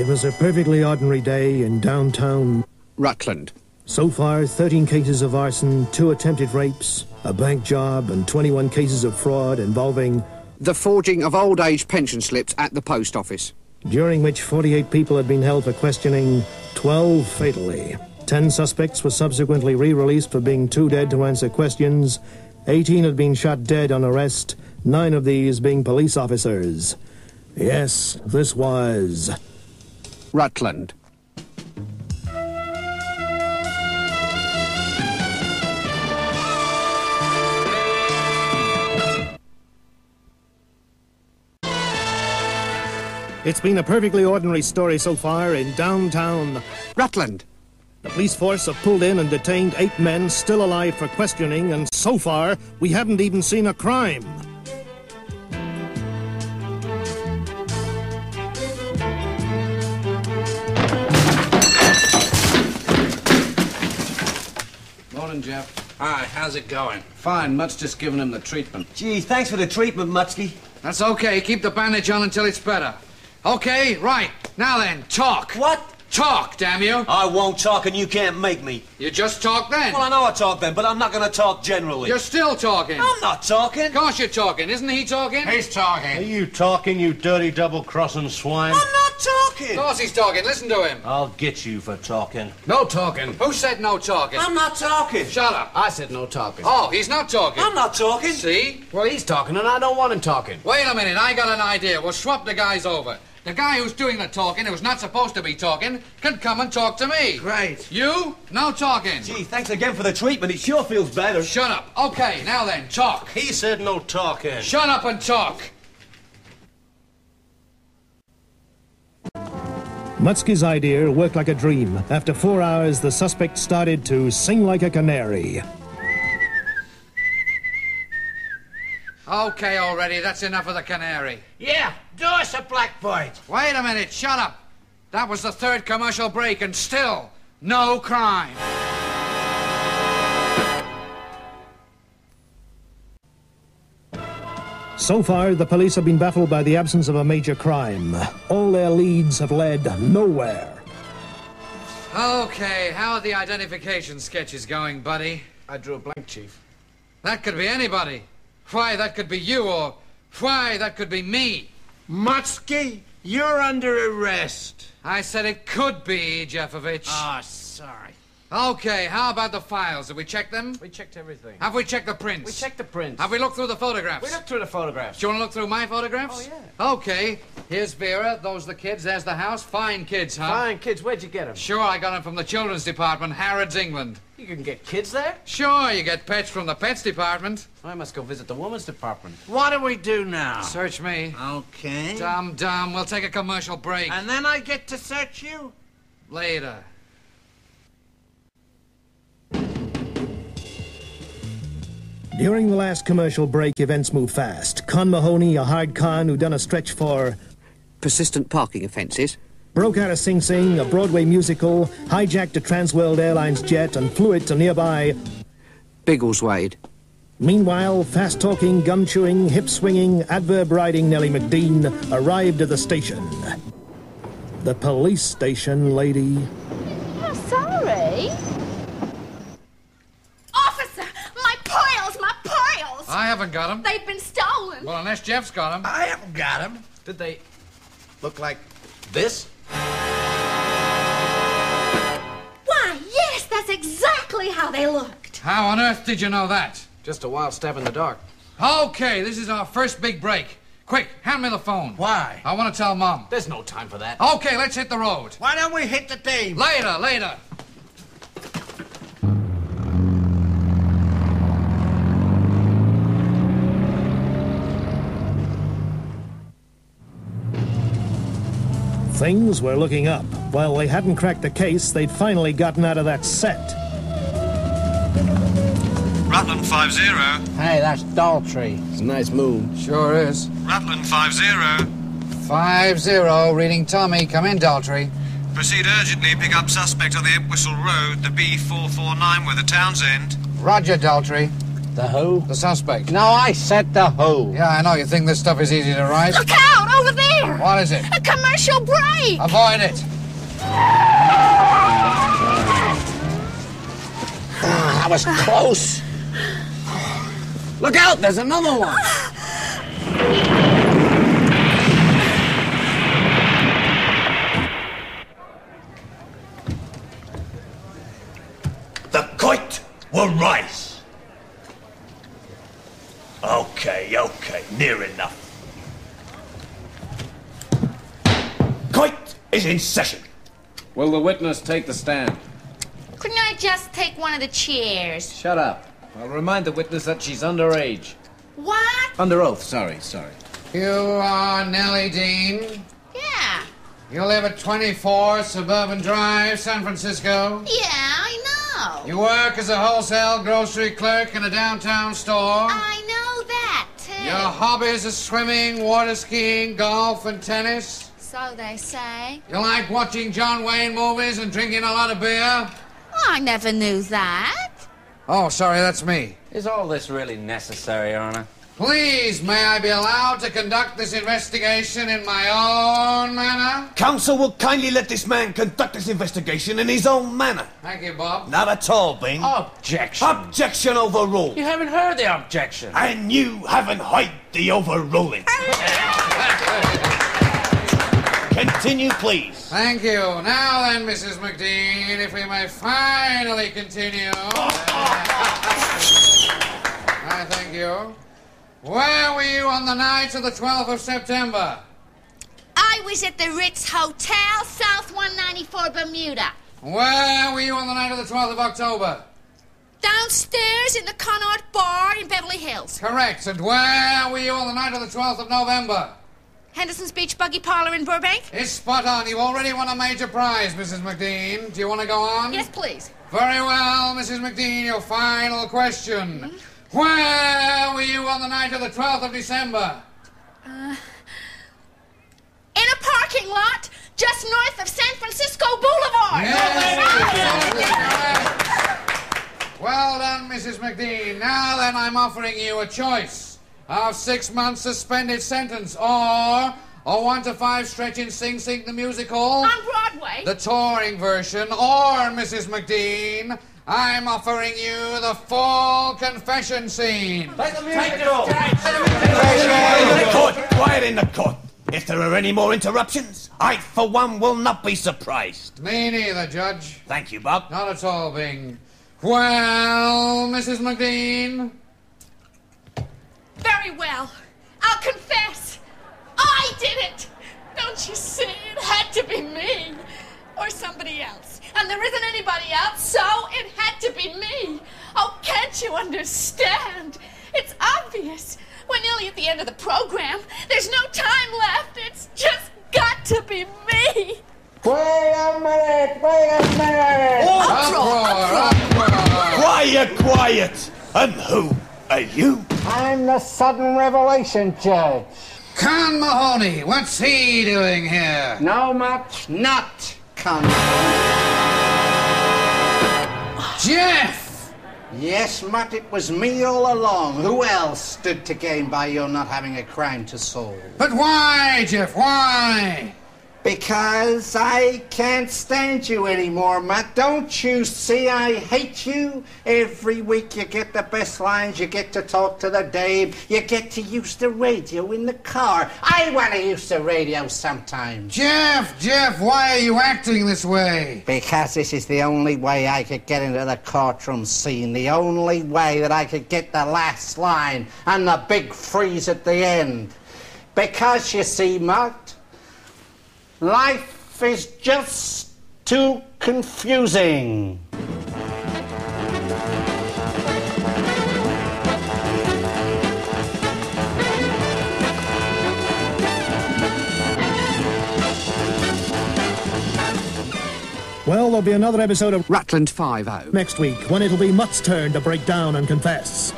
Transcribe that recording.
It was a perfectly ordinary day in downtown Rutland. So far, 13 cases of arson, 2 attempted rapes, a bank job, and 21 cases of fraud involving the forging of old age pension slips at the post office, during which 48 people had been held for questioning, 12 fatally. 10 suspects were subsequently re-released for being too dead to answer questions. 18 had been shot dead on arrest, 9 of these being police officers. Yes, this was Rutland. It's been a perfectly ordinary story so far in downtown Rutland. The police force have pulled in and detained 8 men still alive for questioning, and so far, we haven't even seen a crime. Morning, Jeff. Hi, how's it going? Fine, Mutt's just giving him the treatment. Gee, thanks for the treatment, Mutsky. That's okay. Keep the bandage on until it's better. Okay, right. Now then, talk. What? Talk, damn you. I won't talk and you can't make me. You just talk then. Well, I know I talk then, but I'm not gonna talk generally. You're still talking. I'm not talking. Of course you're talking. Isn't he talking? He's talking. Are you talking, you dirty double-crossing swine? I'm not talking. Of course he's talking. Listen to him. I'll get you for talking. No talking. Who said no talking? I'm not talking. Shut up. I said no talking. Oh, he's not talking. I'm not talking. See? Well, he's talking and I don't want him talking. Wait a minute. I got an idea. We'll swap the guys over. The guy who's doing the talking, who's not supposed to be talking, can come and talk to me. Great. You? No talking. Gee, thanks again for the treatment. It sure feels better. Shut up. Okay, now then, talk. He said no talking. Shut up and talk. Mutsky's idea worked like a dream. After 4 hours, the suspect started to sing like a canary. Okay, already. That's enough of the canary. Yeah, do us a blackboard. Wait a minute. Shut up. That was the 3rd commercial break, and still no crime. So far, the police have been baffled by the absence of a major crime. All their leads have led nowhere. Okay, how are the identification sketches going, buddy? I drew a blank, Chief. That could be anybody. Why, that could be you, or why, that could be me. Mutsky, you're under arrest. I said it could be, Jeffovich. Oh, sorry. Okay, how about the files? Have we checked them? We checked everything. Have we checked the prints? We checked the prints. Have we looked through the photographs? We looked through the photographs. Do you want to look through my photographs? Oh, yeah. Okay, here's Vera, those the kids, there's the house. Fine kids, huh? Fine kids, where'd you get them? Sure, I got them from the children's department, Harrods, England. You can get kids there? Sure, you get pets from the pets department. I must go visit the women's department. What do we do now? Search me. Okay. Dumb. We'll take a commercial break. And then I get to search you? Later. During the last commercial break, events moved fast. Con Mahoney, a hard con who'd done a stretch for Persistent parking offences. broke out of Sing Sing, a Broadway musical, hijacked a Transworld Airlines jet, and flew it to nearby. Biggleswade. Meanwhile, fast-talking, gum-chewing, hip-swinging, adverb-riding Nellie McDean arrived at the station. The police station, lady. I'm sorry. Officer, my pearls, my pearls! I haven't got them. They've been stolen. Well, unless Jeff's got them. I haven't got him. Did they look like this? Why, yes, that's exactly how they looked. How on earth did you know that? Just a wild stab in the dark. Okay, this is our first big break. Quick, hand me the phone. Why? I want to tell Mom. There's no time for that. Okay, let's hit the road. Why don't we hit the Dave? Later. Things were looking up. While they hadn't cracked the case, they'd finally gotten out of that set. Rutland 5-0. Hey, that's Daltrey. It's a nice moon. Sure is. Rutland 5-0. 5-0, reading Tommy. Come in, Daltrey. Proceed urgently. Pick up suspect on the Entwistle Road, the B449 with the Townsend. Roger, Daltrey. The who? The suspect. No, I said the who. Yeah, I know. You think this stuff is easy to write? Look out, over there! here! What is it? A commercial break! Avoid it. That was close. Look out, there's another one. The kite will rise. Okay, near enough. Kite is in session. Will the witness take the stand? Couldn't I just take one of the chairs? Shut up. I'll remind the witness that she's underage. What? Under oath, sorry. You are Nellie Dean. Yeah. You live at 24 Suburban Drive, San Francisco. Yeah, I know. You work as a wholesale grocery clerk in a downtown store. I know that, too. Your hobbies are swimming, water skiing, golf, and tennis. So they say. You like watching John Wayne movies and drinking a lot of beer. I never knew that. Oh, sorry, that's me. Is all this really necessary, Your Honor? Please, may I be allowed to conduct this investigation in my own manner? Counsel will kindly let this man conduct this investigation in his own manner. Thank you, Bob. Not at all, Bing. Objection. Objection overruled. You haven't heard the objection. And you haven't heard the overruling. Continue, please. Thank you. Now then, Mrs. McDean, if we may finally continue. I thank you. Where were you on the night of the 12th of September? I was at the Ritz Hotel, South 194 Bermuda. Where were you on the night of the 12th of October? Downstairs in the Connaught Bar in Beverly Hills. Correct. And where were you on the night of the 12th of November? Henderson's Beach Buggy Parlor in Burbank. It's spot on. You already won a major prize, Mrs. McDean. Do you want to go on? Yes, please. Very well, Mrs. McDean, your final question. Where were you on the night of the 12th of December? In a parking lot just north of San Francisco Boulevard. Yes. Well done, Mrs. McDean. Now then, I'm offering you a choice of 6 months suspended sentence or a 1 to 5 stretch in Sing Sing the musical. On Broadway. The touring version, or, Mrs. McDean, I'm offering you the full confession scene. Quiet in the court. If there are any more interruptions, I, for one, will not be surprised. Me neither, Judge. Thank you, Bob. Not at all, Bing. Well, Mrs. McDean? Very well. I'll confess. I did it. Don't you see? It had to be me. Or somebody else. And there isn't anybody else, so it had to be me. Oh, can't you understand? It's obvious. We're nearly at the end of the program. There's no time left. It's just got to be me. Wait a minute! Quiet! And who are you? I'm the sudden revelation judge. Con Mahoney, what's he doing here? No much, not con. Jeff! Yes, Mutt, it was me all along. Who else stood to gain by your not having a crime to solve? But why, Jeff, why? Because I can't stand you anymore, Mutt. Don't you see I hate you? Every week you get the best lines, you get to talk to the Dave, you get to use the radio in the car. I want to use the radio sometimes. Jeff, why are you acting this way? Because this is the only way I could get into the courtroom scene, the only way that I could get the last line and the big freeze at the end. Because, you see, Mutt, life is just too confusing. Well, there'll be another episode of Rutland Five-O. next week when it'll be Mutt's turn to break down and confess.